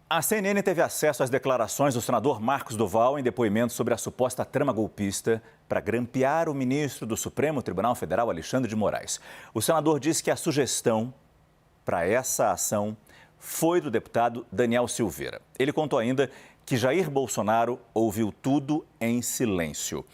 A CNN teve acesso às declarações do senador Marcos Duval em depoimento sobre a suposta trama golpista para grampear o ministro do Supremo Tribunal Federal, Alexandre de Moraes. O senador disse que a sugestão para essa ação foi do deputado Daniel Silveira. Ele contou ainda que Jair Bolsonaro ouviu tudo em silêncio.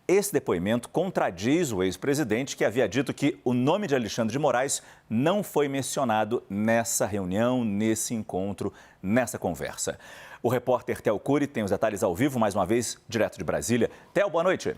Esse depoimento contradiz o ex-presidente, que havia dito que o nome de Alexandre de Moraes não foi mencionado nessa reunião, nesse encontro, nessa conversa. O repórter Theo Cury tem os detalhes ao vivo, mais uma vez, direto de Brasília. Theo, boa noite.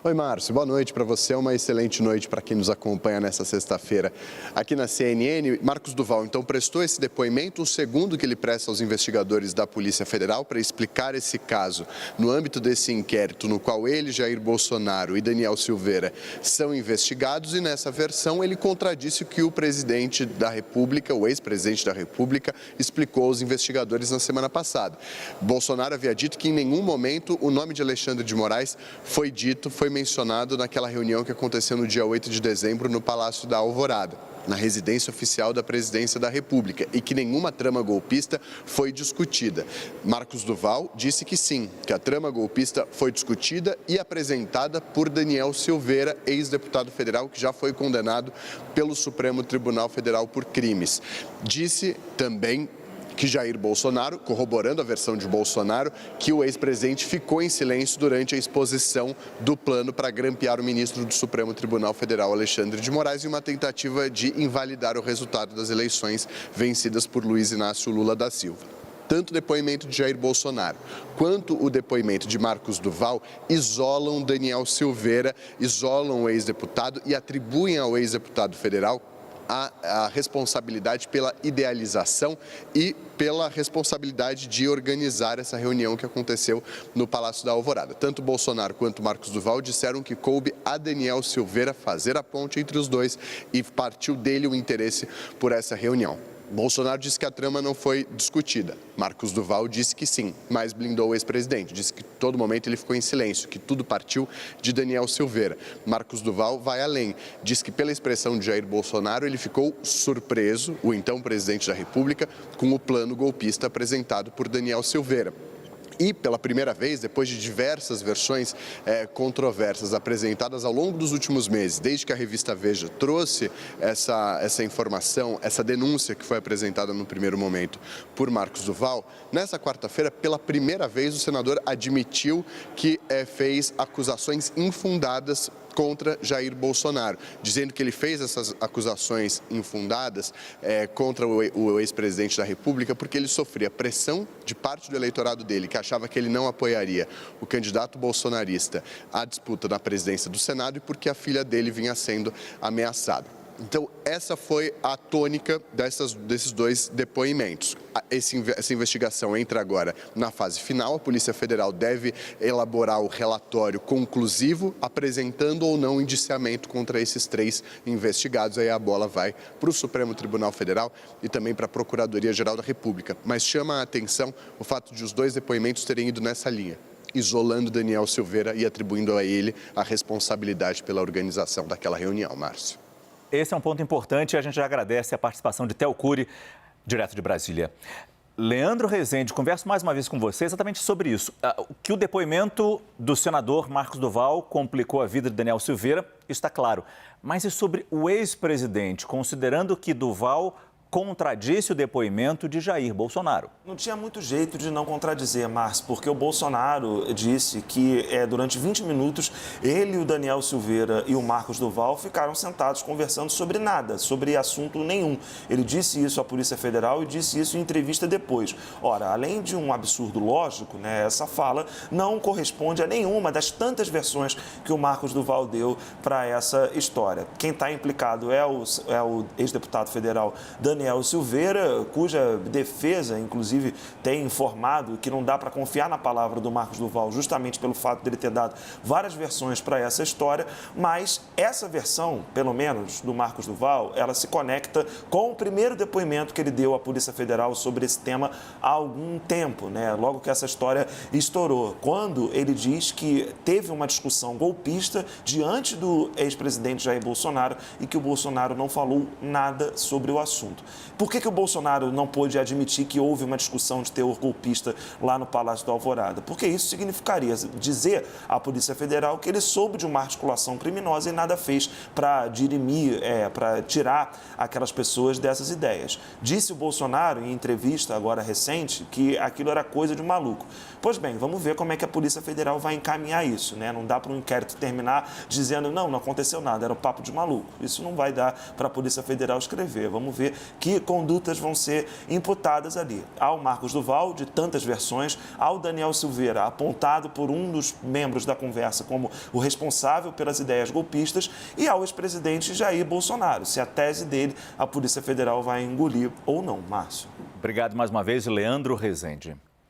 Oi, Márcio. Boa noite para você. Uma excelente noite para quem nos acompanha nessa sexta-feira. Aqui na CNN, Marcos Duval, então, prestou esse depoimento, o segundo que ele presta aos investigadores da Polícia Federal para explicar esse caso no âmbito desse inquérito no qual ele, Jair Bolsonaro e Daniel Silveira são investigados, e nessa versão ele contradisse o que o presidente da República, o ex-presidente da República, explicou aos investigadores na semana passada. Bolsonaro havia dito que em nenhum momento o nome de Alexandre de Moraes foi mencionado naquela reunião que aconteceu no dia 8 de dezembro no Palácio da Alvorada, na residência oficial da Presidência da República, e que nenhuma trama golpista foi discutida. Marcos Duval disse que sim, que a trama golpista foi discutida e apresentada por Daniel Silveira, ex-deputado federal que já foi condenado pelo Supremo Tribunal Federal por crimes. Disse também que Jair Bolsonaro, corroborando a versão de Bolsonaro, que o ex-presidente ficou em silêncio durante a exposição do plano para grampear o ministro do Supremo Tribunal Federal, Alexandre de Moraes, em uma tentativa de invalidar o resultado das eleições vencidas por Luiz Inácio Lula da Silva. Tanto o depoimento de Jair Bolsonaro quanto o depoimento de Marcos Duval isolam Daniel Silveira, isolam o ex-deputado e atribuem ao ex-deputado federal a responsabilidade pela idealização e pela responsabilidade de organizar essa reunião que aconteceu no Palácio da Alvorada. Tanto Bolsonaro quanto Marcos Duval disseram que coube a Daniel Silveira fazer a ponte entre os dois e partiu dele o interesse por essa reunião. Bolsonaro disse que a trama não foi discutida. Marcos Duval disse que sim, mas blindou o ex-presidente. Disse que todo momento ele ficou em silêncio, que tudo partiu de Daniel Silveira. Marcos Duval vai além. Diz que pela expressão de Jair Bolsonaro, ele ficou surpreso, o então presidente da República, com o plano golpista apresentado por Daniel Silveira. E, pela primeira vez, depois de diversas versões controversas apresentadas ao longo dos últimos meses, desde que a revista Veja trouxe essa informação, essa denúncia que foi apresentada no primeiro momento por Marcos Duval, nessa quarta-feira, pela primeira vez, o senador admitiu que fez acusações infundadas contra Jair Bolsonaro, dizendo que ele fez essas acusações infundadas contra o ex-presidente da República porque ele sofria pressão de parte do eleitorado dele, que achava que ele não apoiaria o candidato bolsonarista à disputa na presidência do Senado e porque a filha dele vinha sendo ameaçada. Então, essa foi a tônica desses dois depoimentos. Essa investigação entra agora na fase final. A Polícia Federal deve elaborar o relatório conclusivo, apresentando ou não indiciamento contra esses três investigados. Aí a bola vai para o Supremo Tribunal Federal e também para a Procuradoria-Geral da República. Mas chama a atenção o fato de os dois depoimentos terem ido nessa linha, isolando Daniel Silveira e atribuindo a ele a responsabilidade pela organização daquela reunião, Márcio. Esse é um ponto importante e a gente já agradece a participação de Theo Cury, direto de Brasília. Leandro Rezende, converso mais uma vez com você exatamente sobre isso. Que o depoimento do senador Marcos Duval complicou a vida de Daniel Silveira, isso está claro. Mas e sobre o ex-presidente, considerando que Duval contradisse o depoimento de Jair Bolsonaro? Não tinha muito jeito de não contradizer, Márcio, porque o Bolsonaro disse que durante 20 minutos ele, o Daniel Silveira e o Marcos Duval ficaram sentados conversando sobre nada, sobre assunto nenhum. Ele disse isso à Polícia Federal e disse isso em entrevista depois. Ora, além de um absurdo lógico, essa fala não corresponde a nenhuma das tantas versões que o Marcos Duval deu para essa história. Quem está implicado é o ex-deputado federal Daniel Silveira, cuja defesa, inclusive, tem informado que não dá para confiar na palavra do Marcos Duval, justamente pelo fato dele ter dado várias versões para essa história, mas essa versão, pelo menos, do Marcos Duval, ela se conecta com o primeiro depoimento que ele deu à Polícia Federal sobre esse tema há algum tempo, logo que essa história estourou, quando ele diz que teve uma discussão golpista diante do ex-presidente Jair Bolsonaro e que o Bolsonaro não falou nada sobre o assunto. Por que o Bolsonaro não pôde admitir que houve uma discussão de teor golpista lá no Palácio do Alvorada? Porque isso significaria dizer à Polícia Federal que ele soube de uma articulação criminosa e nada fez para dirimir, para tirar aquelas pessoas dessas ideias. Disse o Bolsonaro, em entrevista agora recente, que aquilo era coisa de maluco. Pois bem, vamos ver como é que a Polícia Federal vai encaminhar isso, né? Não dá para um inquérito terminar dizendo, não aconteceu nada, era um papo de maluco. Isso não vai dar para a Polícia Federal escrever. Vamos ver que condutas vão ser imputadas ali. Ao Marcos Duval, de tantas versões, ao Daniel Silveira, apontado por um dos membros da conversa como o responsável pelas ideias golpistas, e ao ex-presidente Jair Bolsonaro, se a tese dele a Polícia Federal vai engolir ou não. Márcio. Obrigado mais uma vez, Leandro Rezende.